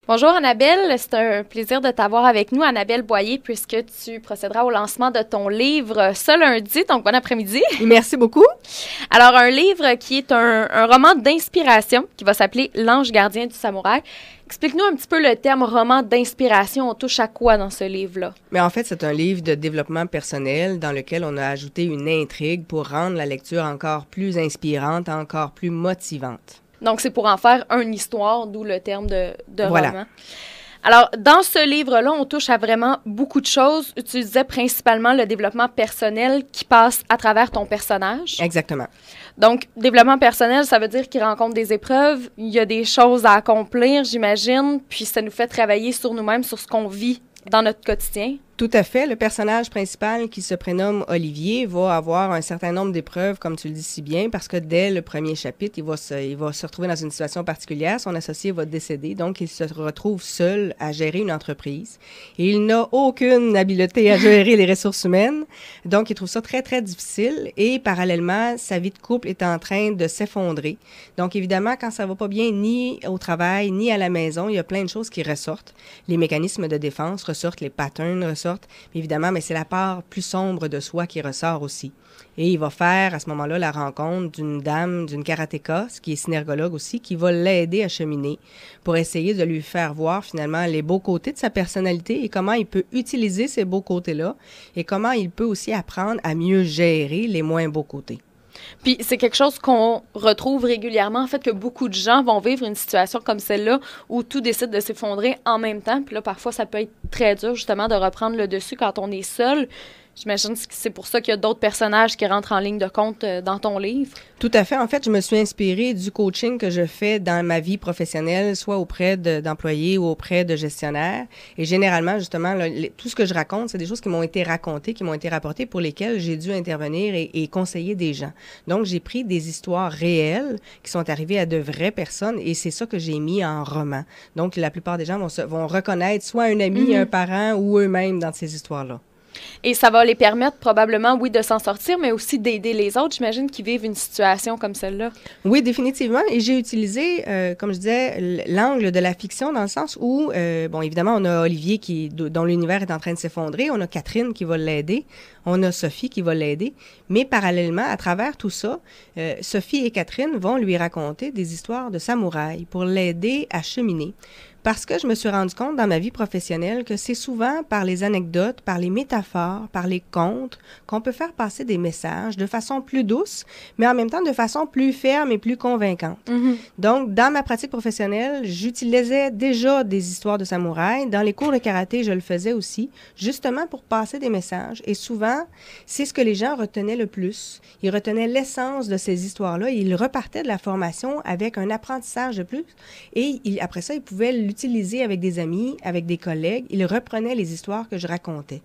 Bonjour Annabelle, c'est un plaisir de t'avoir avec nous, Annabelle Boyer, puisque tu procéderas au lancement de ton livre ce lundi, donc bon après-midi. Merci beaucoup. Alors, un livre qui est un roman d'inspiration qui va s'appeler L'ange gardien du samouraï. Explique-nous un petit peu le terme roman d'inspiration. On touche à quoi dans ce livre-là? Mais en fait, c'est un livre de développement personnel dans lequel on a ajouté une intrigue pour rendre la lecture encore plus inspirante, encore plus motivante. Donc, c'est pour en faire une histoire, d'où le terme de Voilà. roman. Alors, dans ce livre-là, on touche à vraiment beaucoup de choses. Tu disais principalement le développement personnel qui passe à travers ton personnage. Exactement. Donc, développement personnel, ça veut dire qu'il rencontre des épreuves, il y a des choses à accomplir, j'imagine, puis ça nous fait travailler sur nous-mêmes, sur ce qu'on vit dans notre quotidien. Tout à fait. Le personnage principal, qui se prénomme Olivier, va avoir un certain nombre d'épreuves, comme tu le dis si bien, parce que dès le premier chapitre, il va se retrouver dans une situation particulière. Son associé va décéder, donc il se retrouve seul à gérer une entreprise. Et il n'a aucune habileté à gérer les ressources humaines, donc il trouve ça très, très difficile. Et parallèlement, sa vie de couple est en train de s'effondrer. Donc évidemment, quand ça va pas bien, ni au travail, ni à la maison, il y a plein de choses qui ressortent. Les mécanismes de défense ressortent, les patterns ressortent. Évidemment, mais c'est la part plus sombre de soi qui ressort aussi. Et il va faire, à ce moment-là, la rencontre d'une dame, d'une karatéka, qui est synergologue aussi, qui va l'aider à cheminer pour essayer de lui faire voir, finalement, les beaux côtés de sa personnalité et comment il peut utiliser ces beaux côtés-là et comment il peut aussi apprendre à mieux gérer les moins beaux côtés. Puis c'est quelque chose qu'on retrouve régulièrement, en fait, que beaucoup de gens vont vivre une situation comme celle-là où tout décide de s'effondrer en même temps. Puis là, parfois, ça peut être très dur, justement, de reprendre le dessus quand on est seul. J'imagine que c'est pour ça qu'il y a d'autres personnages qui rentrent en ligne de compte dans ton livre. Tout à fait. En fait, je me suis inspirée du coaching que je fais dans ma vie professionnelle, soit auprès d'employés ou auprès de gestionnaires. Et généralement, justement, tout ce que je raconte, c'est des choses qui m'ont été racontées, qui m'ont été rapportées, pour lesquelles j'ai dû intervenir et conseiller des gens. Donc, j'ai pris des histoires réelles qui sont arrivées à de vraies personnes et c'est ça que j'ai mis en roman. Donc, la plupart des gens vont reconnaître soit un ami, un parent ou eux-mêmes dans ces histoires-là. Et ça va les permettre probablement, oui, de s'en sortir, mais aussi d'aider les autres, j'imagine, qui vivent une situation comme celle-là. Oui, définitivement. Et j'ai utilisé, comme je disais, l'angle de la fiction dans le sens où, bon, évidemment, on a Olivier dont l'univers est en train de s'effondrer, on a Catherine qui va l'aider, on a Sophie qui va l'aider, mais parallèlement, à travers tout ça, Sophie et Catherine vont lui raconter des histoires de samouraïs pour l'aider à cheminer. Parce que je me suis rendu compte dans ma vie professionnelle que c'est souvent par les anecdotes, par les métaphores, par les contes qu'on peut faire passer des messages de façon plus douce, mais en même temps de façon plus ferme et plus convaincante. Donc, dans ma pratique professionnelle, j'utilisais déjà des histoires de samouraïs. Dans les cours de karaté, je le faisais aussi, justement pour passer des messages. Et souvent, c'est ce que les gens retenaient le plus. Ils retenaient l'essence de ces histoires-là et ils repartaient de la formation avec un apprentissage de plus. Et après ça, ils pouvaient l'utiliser avec des amis, avec des collègues. Ils reprenaient les histoires que je racontais.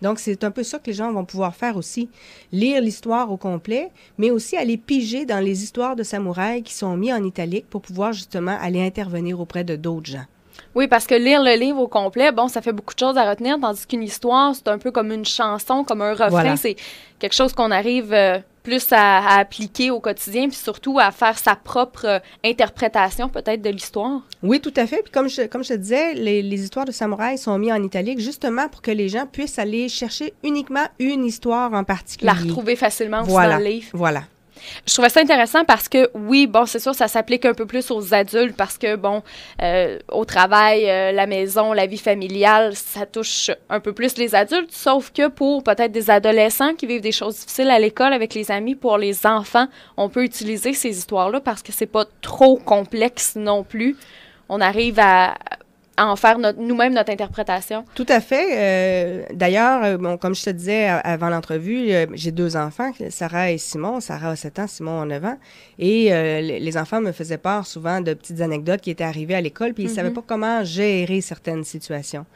Donc, c'est un peu ça que les gens vont pouvoir faire aussi. Lire l'histoire au complet, mais aussi aller piger dans les histoires de samouraïs qui sont mis en italique pour pouvoir justement aller intervenir auprès de d'autres gens. Oui, parce que lire le livre au complet, bon, ça fait beaucoup de choses à retenir, tandis qu'une histoire, c'est un peu comme une chanson, comme un refrain. Voilà. C'est quelque chose qu'on arrive plus à appliquer au quotidien, puis surtout à faire sa propre interprétation peut-être de l'histoire. Oui, tout à fait. Puis comme je te disais, les histoires de samouraïs sont mises en italique justement pour que les gens puissent aller chercher uniquement une histoire en particulier. La retrouver facilement aussi Voilà. dans le livre. Voilà. Je trouvais ça intéressant parce que, oui, bon, c'est sûr, ça s'applique un peu plus aux adultes parce que, bon, au travail, la maison, la vie familiale, ça touche un peu plus les adultes, sauf que pour peut-être des adolescents qui vivent des choses difficiles à l'école avec les amis, pour les enfants, on peut utiliser ces histoires-là parce que c'est pas trop complexe non plus. On arrive à en faire nous-mêmes notre interprétation. Tout à fait. D'ailleurs, bon, comme je te disais avant l'entrevue, j'ai 2 enfants, Sarah et Simon. Sarah a 7 ans, Simon a 9 ans. Et les enfants me faisaient part souvent de petites anecdotes qui étaient arrivées à l'école, puis ils ne savaient pas comment gérer certaines situations.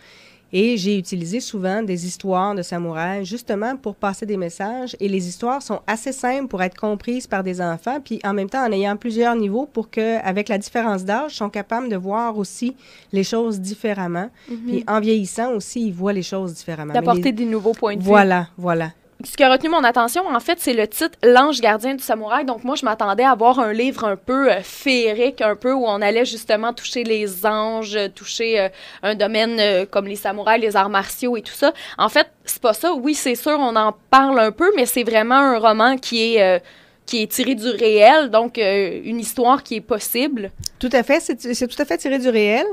Et j'ai utilisé souvent des histoires de samouraïs justement pour passer des messages. Et les histoires sont assez simples pour être comprises par des enfants, puis en même temps en ayant plusieurs niveaux pour qu'avec la différence d'âge, ils sont capables de voir aussi les choses différemment. Puis en vieillissant aussi, ils voient les choses différemment. D'apporter des nouveaux points de vue. Voilà, voilà. ce qui a retenu mon attention, en fait, c'est le titre « L'ange gardien du samouraï ». Donc, moi, je m'attendais à voir un livre un peu féerique, un peu où on allait justement toucher les anges, toucher un domaine comme les samouraïs, les arts martiaux et tout ça. En fait, c'est pas ça. Oui, c'est sûr, on en parle un peu, mais c'est vraiment un roman qui est tiré du réel, donc une histoire qui est possible. Tout à fait, c'est tout à fait tiré du réel.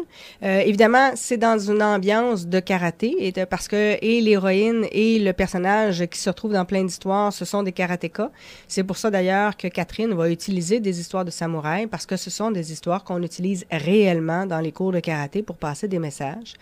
Évidemment, c'est dans une ambiance de karaté, parce que et l'héroïne et le personnage qui se retrouvent dans plein d'histoires, ce sont des karatékas. C'est pour ça d'ailleurs que Catherine va utiliser des histoires de samouraïs, parce que ce sont des histoires qu'on utilise réellement dans les cours de karaté pour passer des messages.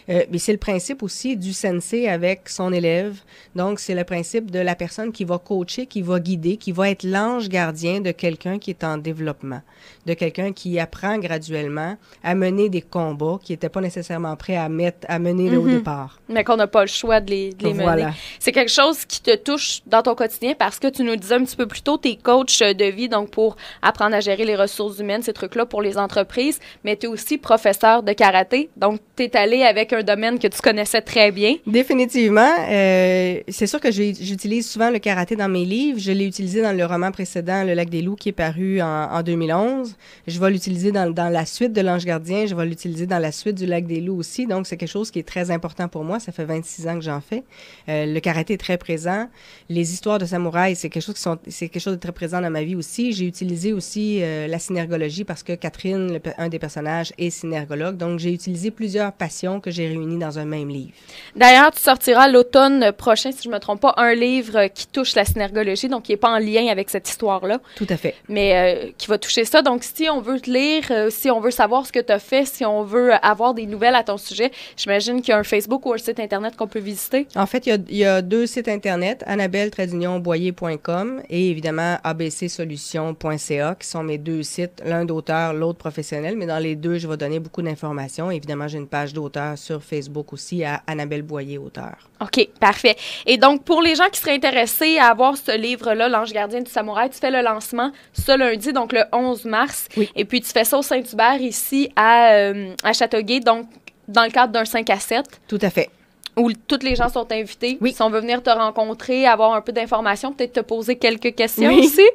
Mais c'est le principe aussi du sensei avec son élève. Donc, c'est le principe de la personne qui va coacher, qui va guider, qui va être l'ange gardien de quelqu'un qui est en développement, de quelqu'un qui apprend graduellement à mener des combats qui n'étaient pas nécessairement prêts à mener au départ. Mais qu'on n'a pas le choix de les mener. C'est quelque chose qui te touche dans ton quotidien parce que tu nous disais un petit peu plus tôt, tu es coach de vie, donc pour apprendre à gérer les ressources humaines, ces trucs-là pour les entreprises, mais tu es aussi professeur de karaté, donc tu es allé avec un domaine que tu connaissais très bien. Définitivement. C'est sûr que j'utilise souvent le karaté dans mes livres. Je l'ai utilisé dans le roman précédent, Le Lac des Loups, qui est paru en 2011. Je vais l'utiliser dans la suite de l'Ange gardien. Je vais l'utiliser dans la suite du Lac des Loups aussi. Donc, c'est quelque chose qui est très important pour moi. Ça fait 26 ans que j'en fais. Le karaté est très présent. Les histoires de samouraïs, c'est quelque chose de très présent dans ma vie aussi. J'ai utilisé aussi la synergologie parce que Catherine, un des personnages, est synergologue. Donc, j'ai utilisé plusieurs passions que j'ai réunies dans un même livre. D'ailleurs, tu sortiras l'automne prochain, si je ne me trompe pas, un livre qui touche la synergologie, donc qui n'est pas en lien avec cette histoire-là. Tout à fait. Mais qui va toucher ça. Donc, si on veut te lire, si on veut savoir ce que tu as fait, si on veut avoir des nouvelles à ton sujet, j'imagine qu'il y a un Facebook ou un site Internet qu'on peut visiter. En fait, il y a 2 sites Internet, annabelle-boyer.com et évidemment abcsolutions.ca, qui sont mes 2 sites, l'un d'auteur, l'autre professionnel. Mais dans les 2, je vais donner beaucoup d'informations. Évidemment, j'ai une page d'auteur sur Facebook aussi à Annabelle Boyer, auteur. OK, parfait. Et donc, pour les gens qui seraient intéressés à avoir ce livre-là, L'Ange gardien du samouraï, tu fais le lancement ce lundi, donc le 11 mars. Oui. Et puis, tu fais ça au Saint-Hubert, ici, à Châteauguay, donc dans le cadre d'un 5 à 7. Tout à fait. Où toutes les gens sont invités. Oui. Si on veut venir te rencontrer, avoir un peu d'informations, peut-être te poser quelques questions oui. aussi.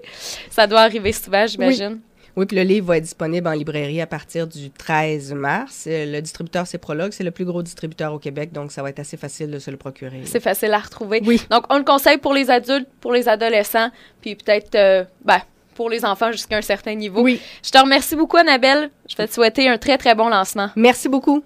Ça doit arriver souvent, j'imagine. Oui. Oui, puis le livre va être disponible en librairie à partir du 13 mars. Le distributeur, c'est Prologue. C'est le plus gros distributeur au Québec, donc ça va être assez facile de se le procurer. C'est facile à retrouver. Oui. Donc, on le conseille pour les adultes, pour les adolescents, puis peut-être, pour les enfants jusqu'à un certain niveau. Oui. Je te remercie beaucoup, Annabelle. Je vais te souhaiter un très, très bon lancement. Merci beaucoup.